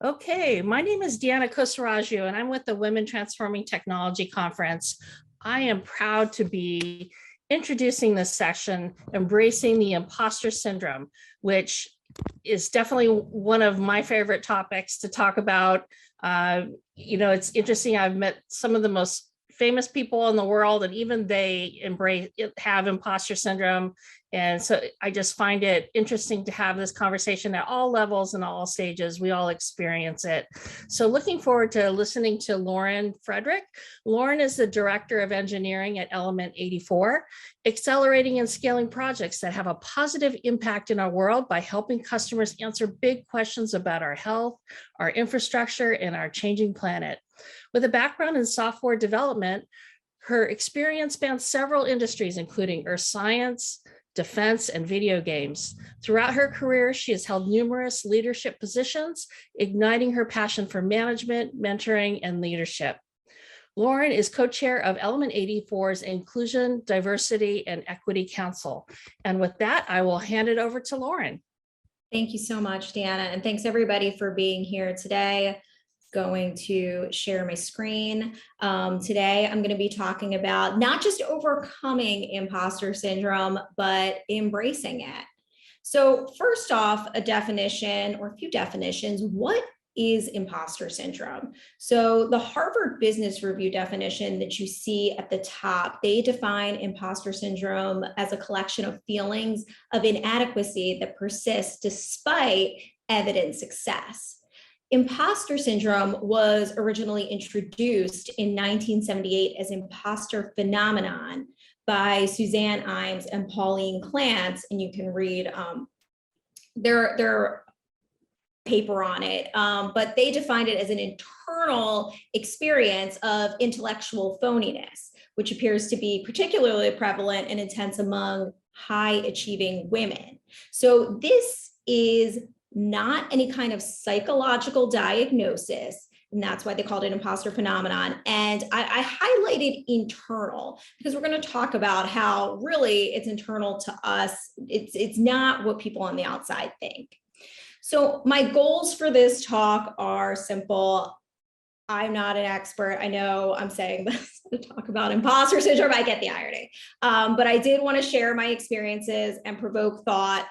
Okay, my name is Deanna Kosaraju, and I'm with the Women Transforming Technology Conference. I am proud to be introducing this section, Embracing the Imposter Syndrome, which is definitely one of my favorite topics to talk about. It's interesting. I've met some of the most famous people in the world, and even they have imposter syndrome. And so I just find it interesting to have this conversation at all levels and all stages. We all experience it. So looking forward to listening to Lauren Frederick. Lauren is the Director of Engineering at Element 84, accelerating and scaling projects that have a positive impact in our world by helping customers answer big questions about our health, our infrastructure, and our changing planet. With a background in software development, her experience spans several industries, including earth science, defense, and video games. Throughout her career, she has held numerous leadership positions, igniting her passion for management, mentoring, and leadership. Lauren is co-chair of Element 84's Inclusion, Diversity, and Equity Council. And with that, I will hand it over to Lauren. Thank you so much, Deanna, and thanks everybody for being here today. Going to share my screen. Today, I'm going to be talking about not just overcoming imposter syndrome, but embracing it. So first off, a definition or a few definitions. What is imposter syndrome? So the Harvard Business Review definition that you see at the top, they define imposter syndrome as a collection of feelings of inadequacy that persists despite evident success. Imposter syndrome was originally introduced in 1978 as imposter phenomenon by Suzanne Imes and Pauline Clance, and you can read their paper on it, but they defined it as an internal experience of intellectual phoniness, which appears to be particularly prevalent and intense among high-achieving women. So this is not any kind of psychological diagnosis, and that's why they called it imposter phenomenon. And I highlighted internal because we're going to talk about how really it's internal to us. It's not what people on the outside think. So my goals for this talk are simple. I'm not an expert. I know I'm saying this to talk about imposter syndrome. I get the irony, but I did want to share my experiences and provoke thought.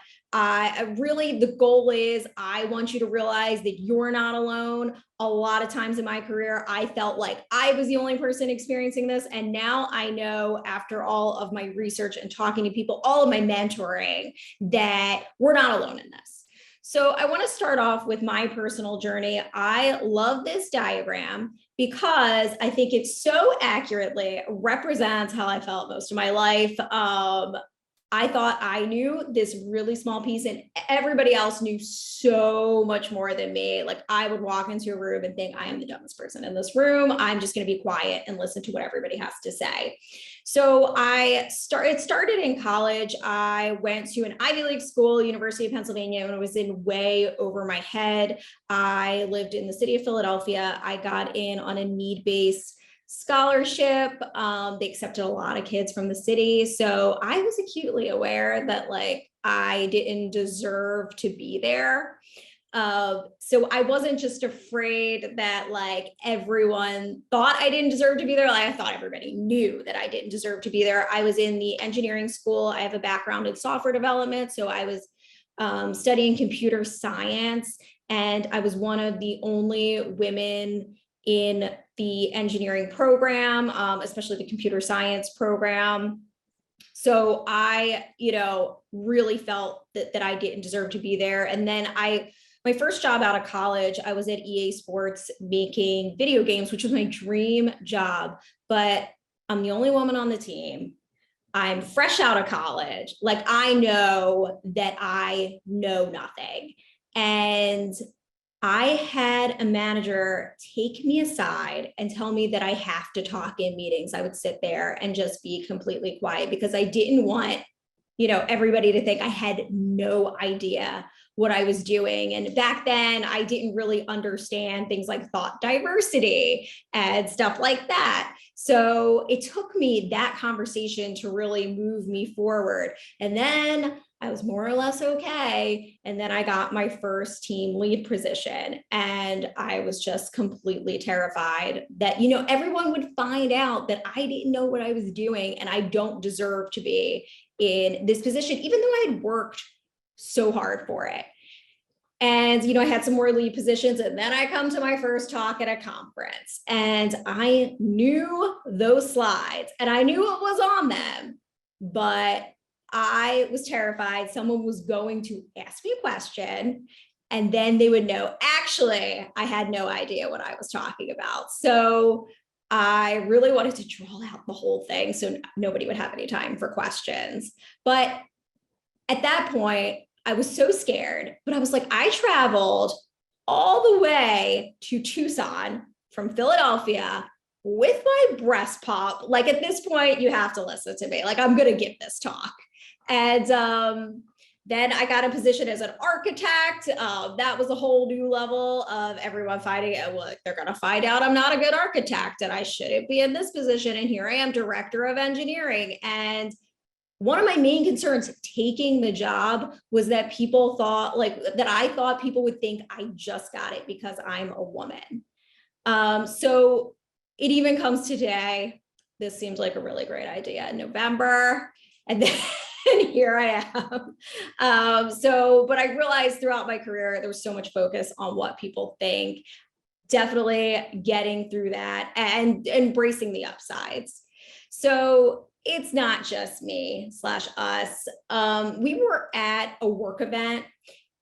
Really, the goal is I want you to realize that you're not alone. A lot of times in my career, I felt like I was the only person experiencing this. And now I know after all of my research and talking to people, all of my mentoring, that we're not alone in this. So I want to start off with my personal journey. I love this diagram because I think it so accurately represents how I felt most of my life. I thought I knew this really small piece and everybody else knew so much more than me. Like I would walk into a room and think I am the dumbest person in this room. I'm just going to be quiet and listen to what everybody has to say. So it started in college. I went to an Ivy League school, University of Pennsylvania, and it was in way over my head. I lived in the city of Philadelphia. I got in on a need-based scholarship. They accepted a lot of kids from the city. So I was acutely aware that like I didn't deserve to be there. So I wasn't just afraid that like everyone thought I didn't deserve to be there. Like I thought everybody knew that I didn't deserve to be there. I was in the engineering school. I have a background in software development. So I was studying computer science, and I was one of the only women in the engineering program, especially the computer science program. So I, really felt that I didn't deserve to be there. And then my first job out of college, I was at EA Sports making video games, which was my dream job, but I'm the only woman on the team. I'm fresh out of college. Like I know that I know nothing. And I had a manager take me aside and tell me that I have to talk in meetings. I would sit there and just be completely quiet because I didn't want everybody to think I had no idea what I was doing. And back then, I didn't really understand things like thought diversity and stuff like that. So it took me that conversation to really move me forward. And then I was more or less okay. And then I got my first team lead position. And I was just completely terrified that, everyone would find out that I didn't know what I was doing and I don't deserve to be in this position, even though I had worked so hard for it. And, I had some more lead positions, and then I come to my first talk at a conference and I knew those slides and I knew what was on them, but I was terrified someone was going to ask me a question and then they would know, actually, I had no idea what I was talking about. So I really wanted to draw out the whole thing so nobody would have any time for questions. But at that point, I was so scared, but I was like, I traveled all the way to Tucson from Philadelphia with my breast pump. Like at this point, you have to listen to me. Like I'm going to give this talk. And then I got a position as an architect. That was a whole new level of everyone fighting it. Well, they're going to find out I'm not a good architect and I shouldn't be in this position. And here I am, director of engineering. And one of my main concerns taking the job was that people thought I thought people would think I just got it because I'm a woman. So it even comes today. This seems like a really great idea in November. And then here I am. But I realized throughout my career, there was so much focus on what people think, definitely getting through that and embracing the upsides. So it's not just me / us. We were at a work event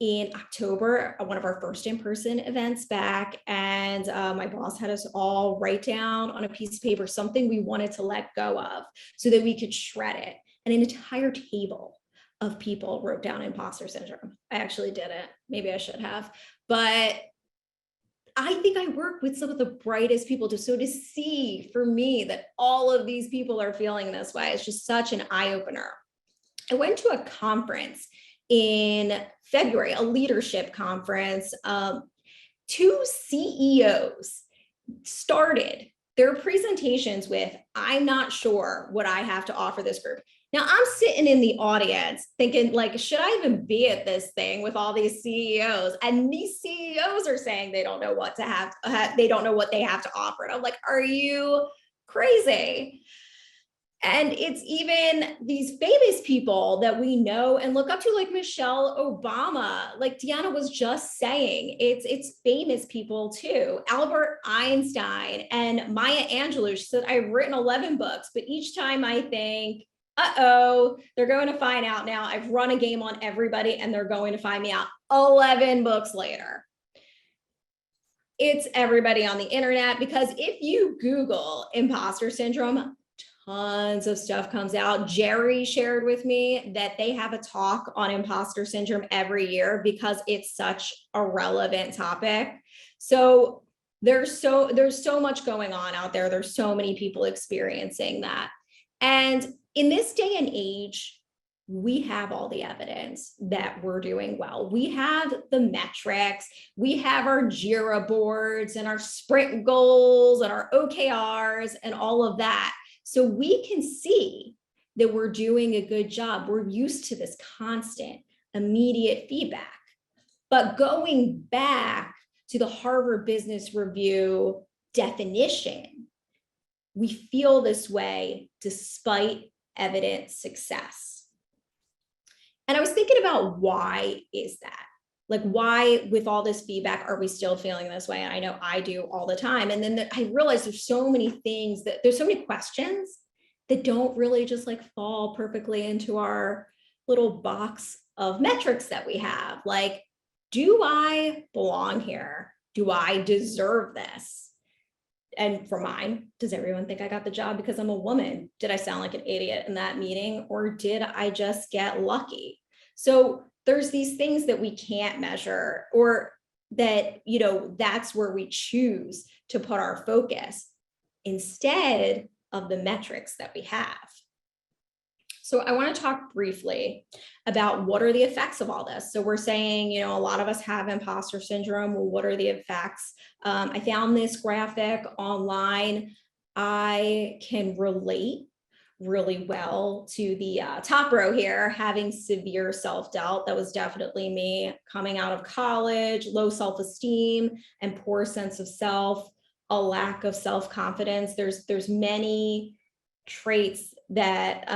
in October, one of our first in-person events back. And my boss had us all write down on a piece of paper something we wanted to let go of so that we could shred it. And an entire table of people wrote down imposter syndrome. I actually didn't. Maybe I should have. But I think I work with some of the brightest people to see for me that all of these people are feeling this way. It's just such an eye-opener. I went to a conference in February, a leadership conference. Two CEOs started their presentations with, I'm not sure what I have to offer this group. Now I'm sitting in the audience thinking should I even be at this thing with all these CEOs? And these CEOs are saying they don't know what to have, they don't know what they have to offer. And I'm like, are you crazy? And it's even these famous people that we know and look up to, like Michelle Obama, like Deanna was just saying, it's famous people too. Albert Einstein and Maya Angelou, she said, I've written 11 books, but each time I think, they're going to find out now. I've run a game on everybody and they're going to find me out 11 books later. It's everybody on the internet, because if you Google imposter syndrome, tons of stuff comes out. Jerry shared with me that they have a talk on imposter syndrome every year because it's such a relevant topic. So there's so much going on out there. There's so many people experiencing that. And in this day and age, we have all the evidence that we're doing well. We have the metrics, we have our JIRA boards and our sprint goals and our OKRs and all of that. So we can see that we're doing a good job. We're used to this constant, immediate feedback. But going back to the Harvard Business Review definition, we feel this way despite evident success. And I was thinking about why is that? Like, why with all this feedback are we still feeling this way? And I know I do all the time. And then I realized there's so many things there's so many questions that don't really just fall perfectly into our little box of metrics that we have. Like, do I belong here? Do I deserve this? And for mine, does everyone think I got the job because I'm a woman? Did I sound like an idiot in that meeting, or did I just get lucky? So there's these things that we can't measure, or that, that's where we choose to put our focus instead of the metrics that we have. So I want to talk briefly about what are the effects of all this. So we're saying, you know, a lot of us have imposter syndrome. Well, what are the effects? I found this graphic online. I can relate really well to the top row here, having severe self-doubt. That was definitely me coming out of college, low self-esteem and poor sense of self, a lack of self-confidence. There's many traits that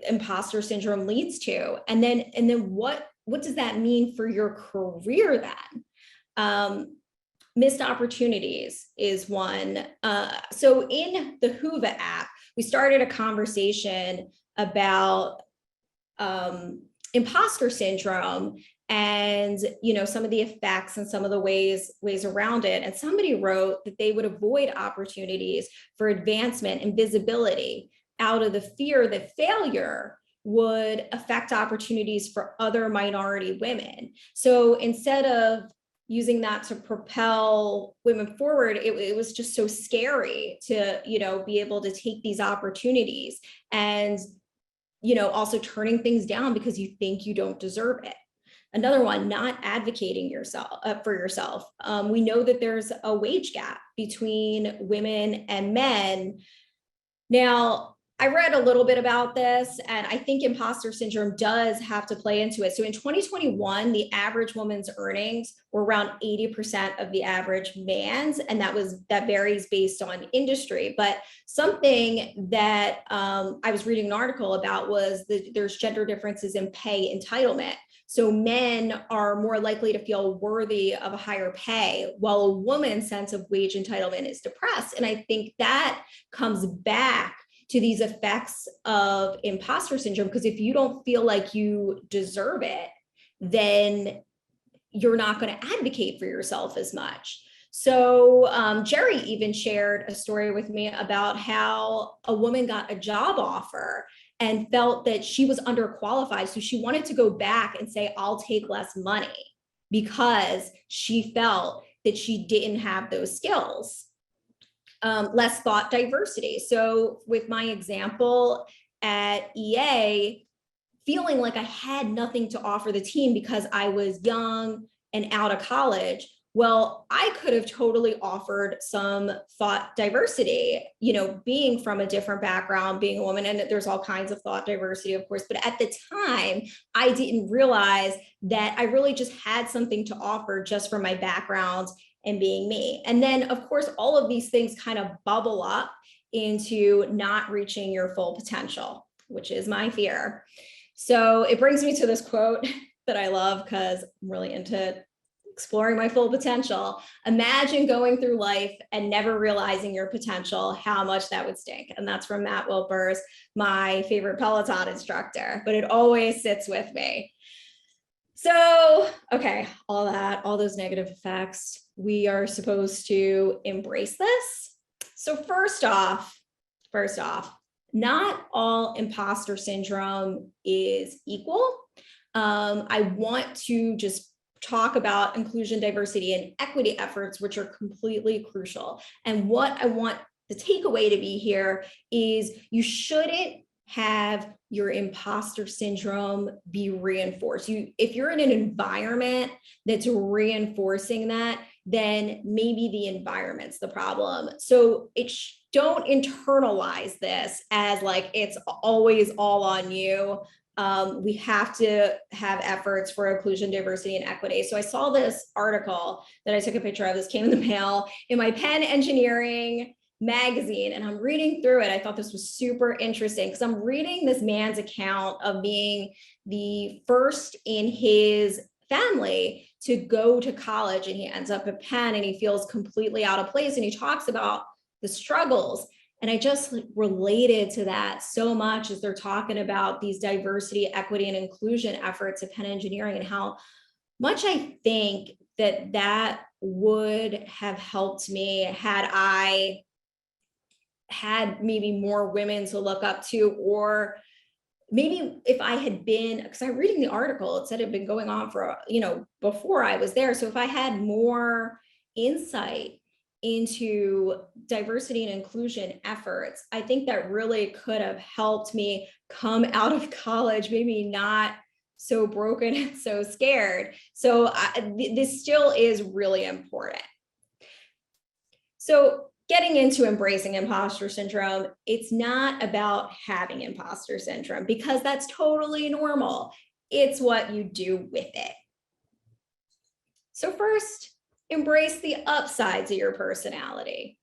imposter syndrome leads to. And then what does that mean for your career then? Missed opportunities is one. So in the Whova app, we started a conversation about imposter syndrome and, you know, some of the effects and some of the ways around it. And somebody wrote that they would avoid opportunities for advancement and visibility out of the fear that failure would affect opportunities for other minority women. So instead of using that to propel women forward, it was just so scary to, you know, be able to take these opportunities and, you know, also turning things down because you think you don't deserve it. Another one, not advocating for yourself. We know that there's a wage gap between women and men. Now, I read a little bit about this, and I think imposter syndrome does have to play into it. So in 2021, the average woman's earnings were around 80% of the average man's, and that varies based on industry. But something that I was reading an article about was that there's gender differences in pay entitlement. So men are more likely to feel worthy of a higher pay, while a woman's sense of wage entitlement is depressed. And I think that comes back to these effects of imposter syndrome, because if you don't feel like you deserve it, then you're not going to advocate for yourself as much. So Jerry even shared a story with me about how a woman got a job offer and felt that she was underqualified. So she wanted to go back and say, I'll take less money, because she felt that she didn't have those skills. Less thought diversity. So with my example at EA, feeling like I had nothing to offer the team because I was young and out of college. Well, I could have totally offered some thought diversity, you know, being from a different background, being a woman, and there's all kinds of thought diversity, of course. But at the time, I didn't realize that I really just had something to offer just from my background and being me. And then, of course, all of these things kind of bubble up into not reaching your full potential, which is my fear. So it brings me to this quote that I love because I'm really into exploring my full potential. Imagine going through life and never realizing your potential, how much that would stink. And that's from Matt Wilpers, my favorite Peloton instructor, but it always sits with me. So, okay, all those negative effects, we are supposed to embrace this. So first off, not all imposter syndrome is equal. I want to just talk about inclusion, diversity, and equity efforts, which are completely crucial. And what I want the takeaway to be here is you shouldn't have your imposter syndrome be reinforced. If you're in an environment that's reinforcing that, then maybe the environment's the problem. So don't internalize this as like it's always all on you. We have to have efforts for inclusion, diversity, and equity. So I saw this article that I took a picture of. This came in the mail in my Penn Engineering magazine, and I'm reading through it. I thought this was super interesting because I'm reading this man's account of being the first in his family to go to college, and he ends up at Penn and he feels completely out of place, and he talks about the struggles. And I just related to that so much as they're talking about these diversity, equity, and inclusion efforts at Penn Engineering, and how much I think that would have helped me had I had maybe more women to look up to, or maybe if I had been, because I'm reading the article, it said it had been going on for, before I was there. So if I had more insight into diversity and inclusion efforts, I think that really could have helped me come out of college, maybe not so broken and so scared. So this still is really important. So getting into embracing imposter syndrome, it's not about having imposter syndrome because that's totally normal. It's what you do with it. So first, embrace the upsides of your personality.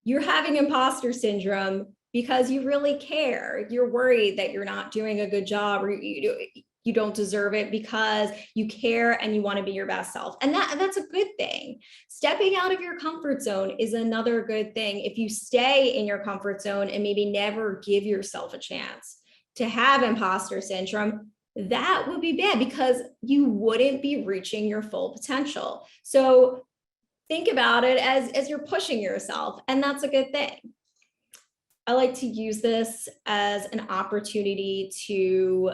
You're having imposter syndrome because you really care. You're worried that you're not doing a good job, or you don't deserve it because you care and you want to be your best self. And that's a good thing. Stepping out of your comfort zone is another good thing. If you stay in your comfort zone and maybe never give yourself a chance to have imposter syndrome, that would be bad because you wouldn't be reaching your full potential. So think about it as you're pushing yourself, and that's a good thing. I like to use this as an opportunity to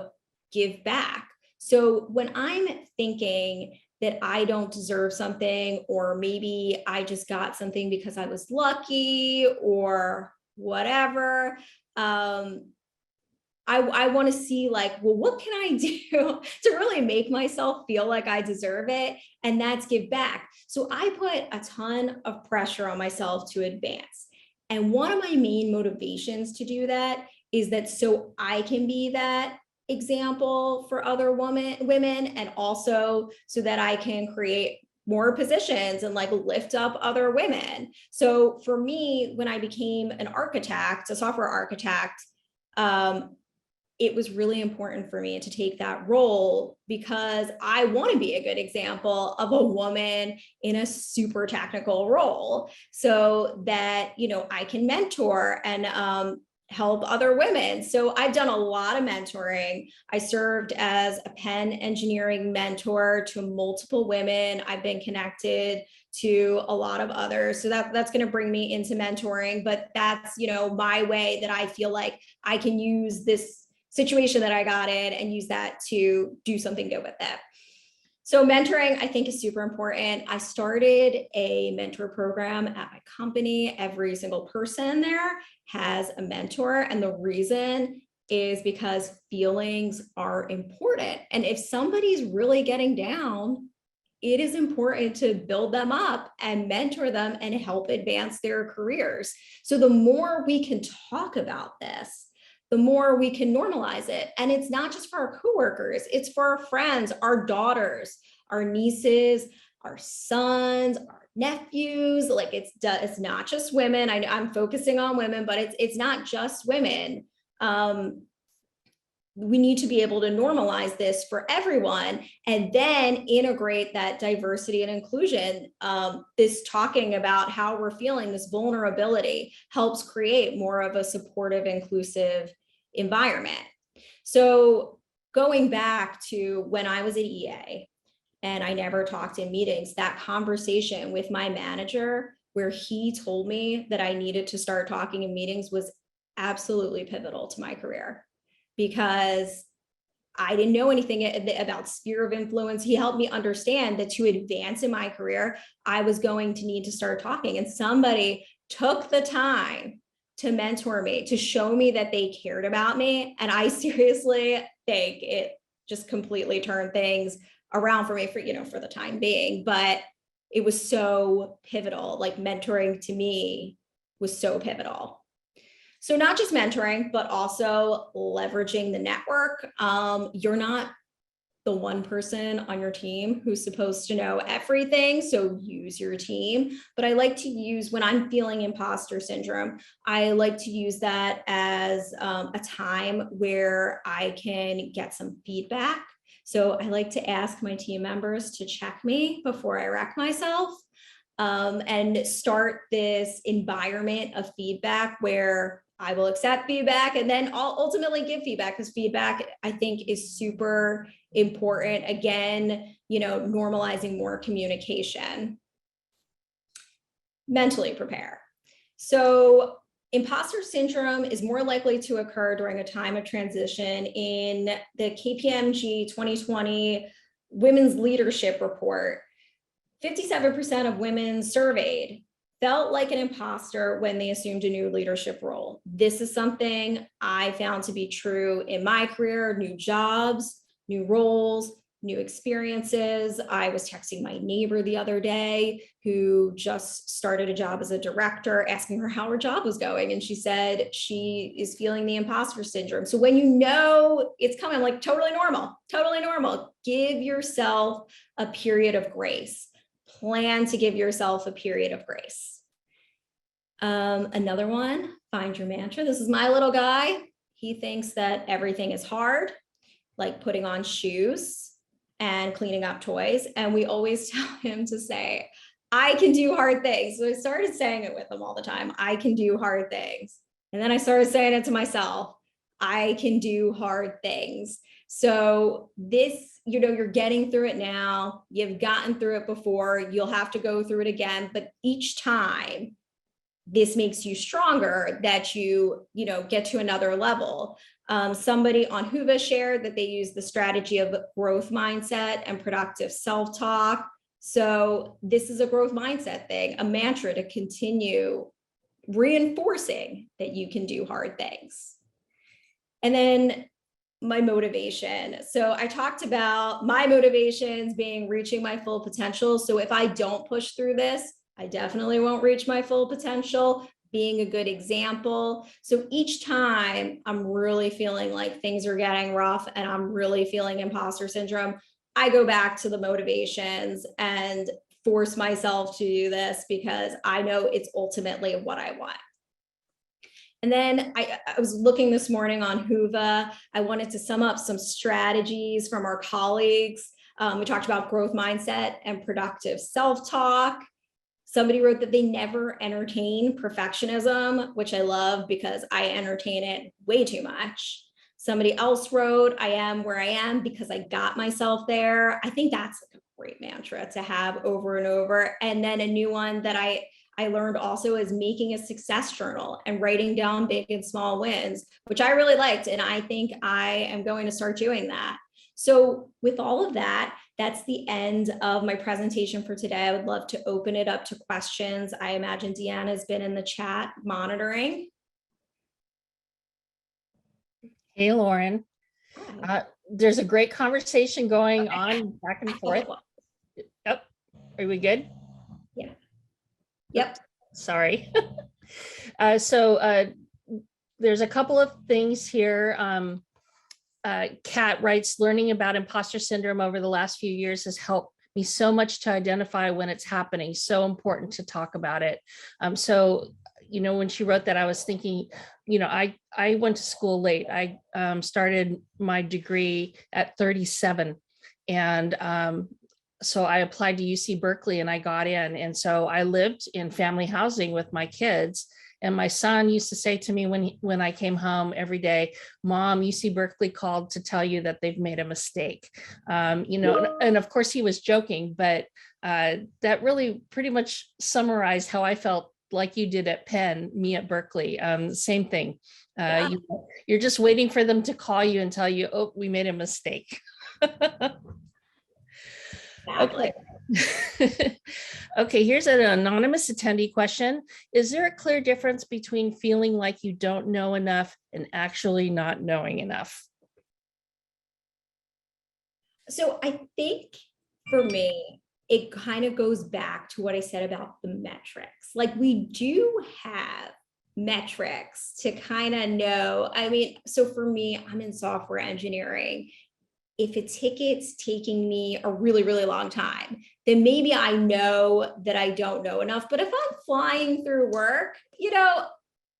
give back. So when I'm thinking that I don't deserve something, or maybe I just got something because I was lucky or whatever, I want to see like, well, what can I do to really make myself feel like I deserve it? And that's give back. So I put a ton of pressure on myself to advance. And one of my main motivations to do that is that so I can be that example for other women, and also so that I can create more positions and like lift up other women. So for me, when I became an architect, a software architect, it was really important for me to take that role because I want to be a good example of a woman in a super technical role, so that, you know, I can mentor and help other women. So I've done a lot of mentoring. I served as a pen engineering mentor to multiple women. I've been connected to a lot of others. So that's going to bring me into mentoring, but that's, you know, my way that I feel like I can use this situation that I got in and use that to do something good with it. So mentoring, I think, is super important. I started a mentor program at my company. Every single person there has a mentor. And the reason is because feelings are important. And if somebody's really getting down, it is important to build them up and mentor them and help advance their careers. So the more we can talk about this, the more we can normalize it. And it's not just for our coworkers, it's for our friends, our daughters, our nieces, our sons, our nephews. Like it's not just women. I'm focusing on women, but it's not just women. We need to be able to normalize this for everyone and then integrate that diversity and inclusion. This talking about how we're feeling, this vulnerability helps create more of a supportive, inclusive environment. So going back to when I was at EA and I never talked in meetings, that conversation with my manager where he told me that I needed to start talking in meetings was absolutely pivotal to my career, because I didn't know anything about sphere of influence. He helped me understand that to advance in my career, I was going to need to start talking. And somebody took the time to mentor me, to show me that they cared about me. And I seriously think it just completely turned things around for me for the time being. But it was so pivotal. Like mentoring to me was so pivotal. So not just mentoring, but also leveraging the network. You're not the one person on your team who's supposed to know everything. So use your team. But I like to use, when I'm feeling imposter syndrome, I like to use that as a time where I can get some feedback. So I like to ask my team members to check me before I wreck myself, and start this environment of feedback where I will accept feedback and then I'll ultimately give feedback, because feedback, I think, is super important. Again, normalizing more communication. Mentally prepare. So imposter syndrome is more likely to occur during a time of transition. In the KPMG 2020 Women's Leadership Report, 57% of women surveyed felt like an imposter when they assumed a new leadership role. This is something I found to be true in my career, new jobs, new roles, new experiences. I was texting my neighbor the other day who just started a job as a director, asking her how her job was going. And she said she is feeling the imposter syndrome. So when you know it's coming, I'm like, totally normal, totally normal. Give yourself a period of grace. Plan to give yourself a period of grace. Another one, find your mantra. This is my little guy. He thinks that everything is hard, like putting on shoes and cleaning up toys. And we always tell him to say, I can do hard things. So I started saying it with him all the time. I can do hard things. And then I started saying it to myself. I can do hard things. So this, you're getting through it now. You've gotten through it before. You'll have to go through it again. But each time, this makes you stronger, that you get to another level. Somebody on Whova shared that they use the strategy of growth mindset and productive self-talk. So this is a growth mindset thing, a mantra to continue reinforcing that you can do hard things. And then my motivation. So I talked about my motivations being reaching my full potential. So if I don't push through this, I definitely won't reach my full potential. Being a good example. So each time I'm really feeling like things are getting rough and I'm really feeling imposter syndrome, I go back to the motivations and force myself to do this because I know it's ultimately what I want. And then I was looking this morning on Whova. I wanted to sum up some strategies from our colleagues. We talked about growth mindset and productive self-talk. Somebody wrote that they never entertain perfectionism, which I love because I entertain it way too much. Somebody else wrote, I am where I am because I got myself there. I think that's like a great mantra to have over and over. And then a new one that I learned also is making a success journal and writing down big and small wins, which I really liked. And I think I am going to start doing that. So with all of that, that's the end of my presentation for today. I would love to open it up to questions. I imagine Deanna has been in the chat monitoring. Hey, Lauren. There's a great conversation going on back and forth. Yep. Are we good? Yeah. Yep. Sorry. So there's a couple of things here. Kat writes, learning about imposter syndrome over the last few years has helped me so much to identify when it's happening. So important to talk about it. So, when she wrote that, I was thinking, I went to school late. I started my degree at 37. And so I applied to UC Berkeley and I got in. And so I lived in family housing with my kids. And my son used to say to me when I came home every day, Mom, UC Berkeley called to tell you that they've made a mistake. And of course he was joking, but that really pretty much summarized how I felt like you did at Penn, me at Berkeley. Same thing. You're just waiting for them to call you and tell you, oh, we made a mistake. Okay. Okay, here's an anonymous attendee question. Is there a clear difference between feeling like you don't know enough and actually not knowing enough? So I think for me, it kind of goes back to what I said about the metrics. Like we do have metrics to kind of know. I mean, so for me, I'm in software engineering. If a ticket's taking me a really, really long time, then maybe I know that I don't know enough. But if I'm flying through work,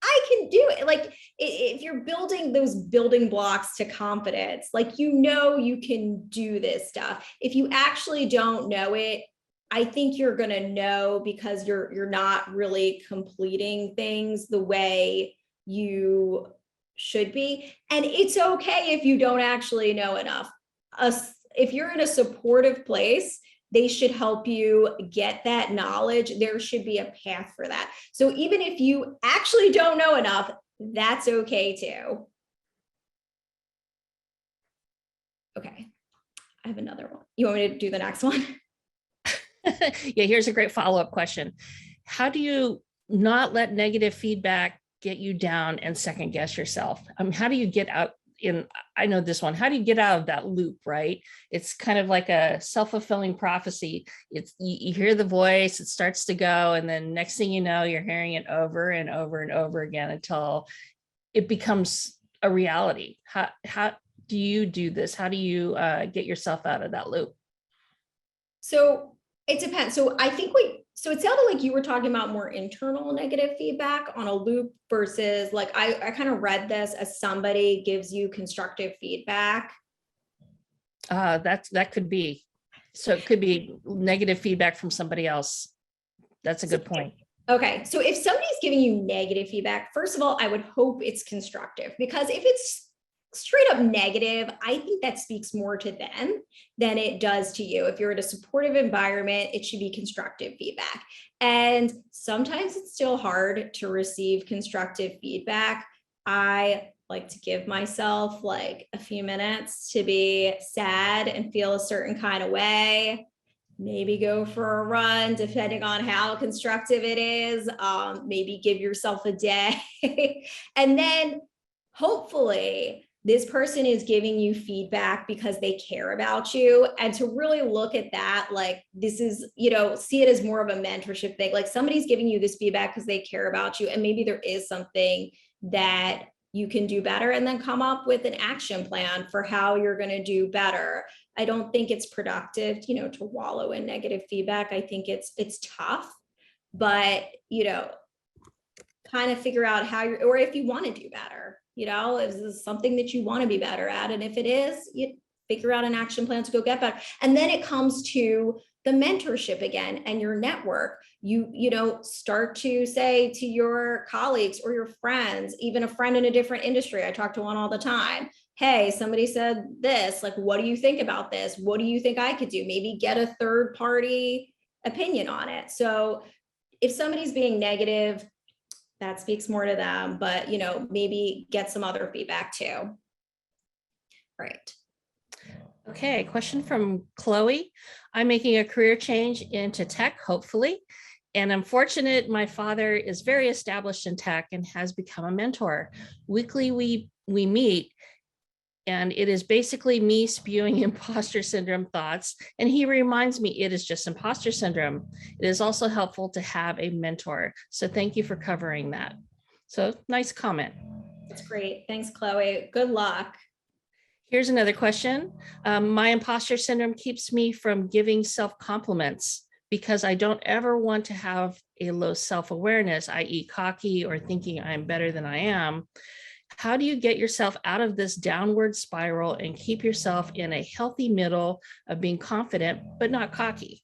I can do it. Like if you're building those building blocks to confidence, like, you can do this stuff. If you actually don't know it, I think you're going to know because you're not really completing things the way you should be. And it's okay if you don't actually know enough. If you're in a supportive place, they should help you get that knowledge. There should be a path for that. So even if you actually don't know enough, that's okay too. Okay, I have another one. You want me to do the next one? Yeah, here's a great follow-up question. how do you not let negative feedback get you down and second guess yourself? How do you get out I know this one, how do you get out of that loop, right? It's kind of like a self-fulfilling prophecy. It's you hear the voice, it starts to go, and then next thing you know, you're hearing it over and over and over again until it becomes a reality. How do you do this? How do you get yourself out of that loop? So it depends. So I think so it sounded like you were talking about more internal negative feedback on a loop versus like, I kind of read this as somebody gives you constructive feedback. That could be. So it could be negative feedback from somebody else. That's a good point. Okay. So if somebody's giving you negative feedback, first of all, I would hope it's constructive, because if it's straight up negative, I think that speaks more to them than it does to you. If you're in a supportive environment, it should be constructive feedback. And sometimes it's still hard to receive constructive feedback. I like to give myself like a few minutes to be sad and feel a certain kind of way. Maybe go for a run, depending on how constructive it is. Maybe give yourself a day. And then hopefully this person is giving you feedback because they care about you. And to really look at that, like this is, see it as more of a mentorship thing. Like somebody's giving you this feedback because they care about you. And maybe there is something that you can do better, and then come up with an action plan for how you're going to do better. I don't think it's productive, to wallow in negative feedback. I think it's tough, but, kind of figure out how or if you want to do better, is this something that you want to be better at? And if it is, you figure out an action plan to go get better. And then it comes to the mentorship again and your network. You start to say to your colleagues or your friends, even a friend in a different industry. I talk to one all the time. Hey, somebody said this, like, what do you think about this? What do you think I could do? Maybe get a third party opinion on it. So if somebody's being negative, that speaks more to them, but maybe get some other feedback too. Right. Okay, question from Chloe. I'm making a career change into tech, hopefully. And I'm fortunate my father is very established in tech and has become a mentor. Weekly, we meet, and it is basically me spewing imposter syndrome thoughts. And he reminds me it is just imposter syndrome. It is also helpful to have a mentor. So thank you for covering that. So nice comment. That's great. Thanks, Chloe. Good luck. Here's another question. My imposter syndrome keeps me from giving self compliments because I don't ever want to have a low self-awareness, i.e. cocky or thinking I'm better than I am. How do you get yourself out of this downward spiral and keep yourself in a healthy middle of being confident, but not cocky?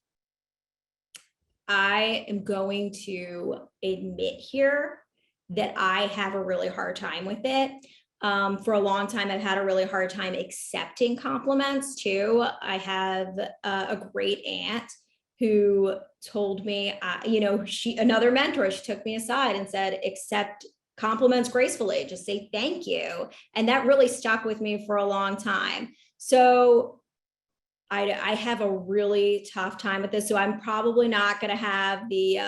I am going to admit here that I have a really hard time with it. For a long time, I've had a really hard time accepting compliments too. I have a great aunt who told me, another mentor, she took me aside and said, accept compliments gracefully, just say thank you. And that really stuck with me for a long time. So I have a really tough time with this. So I'm probably not going to have the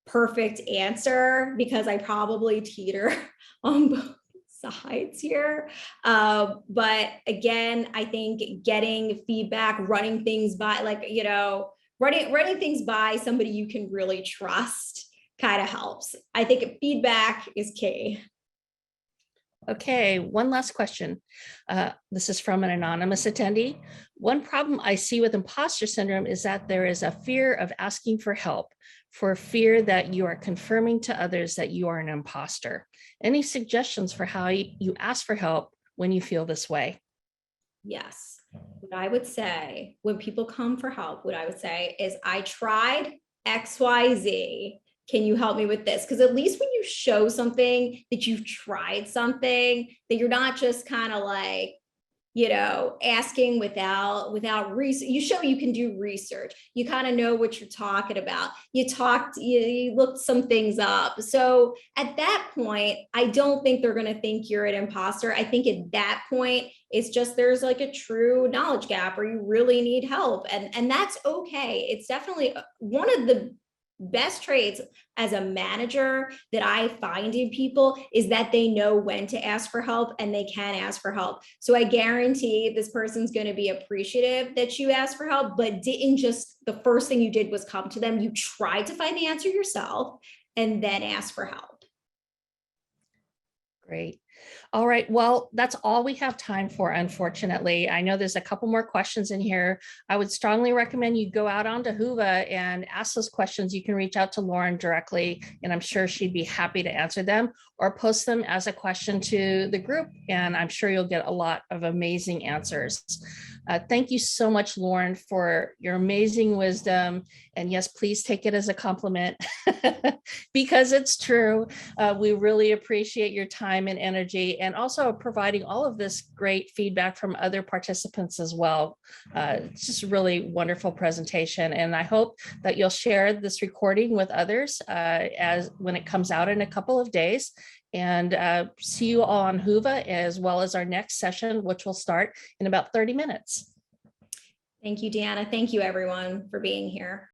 perfect answer, because I probably teeter on both sides here. But again, I think getting feedback, running things by, running things by somebody you can really trust kind of helps. I think feedback is key. Okay, one last question. This is from an anonymous attendee. One problem I see with imposter syndrome is that there is a fear of asking for help, for fear that you are confirming to others that you are an imposter. Any suggestions for how you ask for help when you feel this way? Yes. What I would say when people come for help, what I would say is, I tried XYZ. Can you help me with this? Because at least when you show something that you've tried something, that you're not just kind of like, asking without research. You show you can do research. You kind of know what you're talking about. You looked some things up. So at that point, I don't think they're going to think you're an imposter. I think at that point, it's just there's like a true knowledge gap, or you really need help. And that's okay. It's definitely one of the best traits as a manager that I find in people is that they know when to ask for help and they can ask for help. So I guarantee this person's going to be appreciative that you asked for help, but didn't just, the first thing you did was come to them. You tried to find the answer yourself and then ask for help. Great. All right. Well, that's all we have time for, unfortunately. I know there's a couple more questions in here. I would strongly recommend you go out onto Whova and ask those questions. You can reach out to Lauren directly, and I'm sure she'd be happy to answer them, or post them as a question to the group, and I'm sure you'll get a lot of amazing answers. Thank you so much, Lauren, for your amazing wisdom. And yes, please take it as a compliment because it's true. We really appreciate your time and energy, and also providing all of this great feedback from other participants as well. It's just a really wonderful presentation. And I hope that you'll share this recording with others as when it comes out in a couple of days. And see you all on Whova, as well as our next session, which will start in about 30 minutes. Thank you, Deanna. Thank you, everyone, for being here.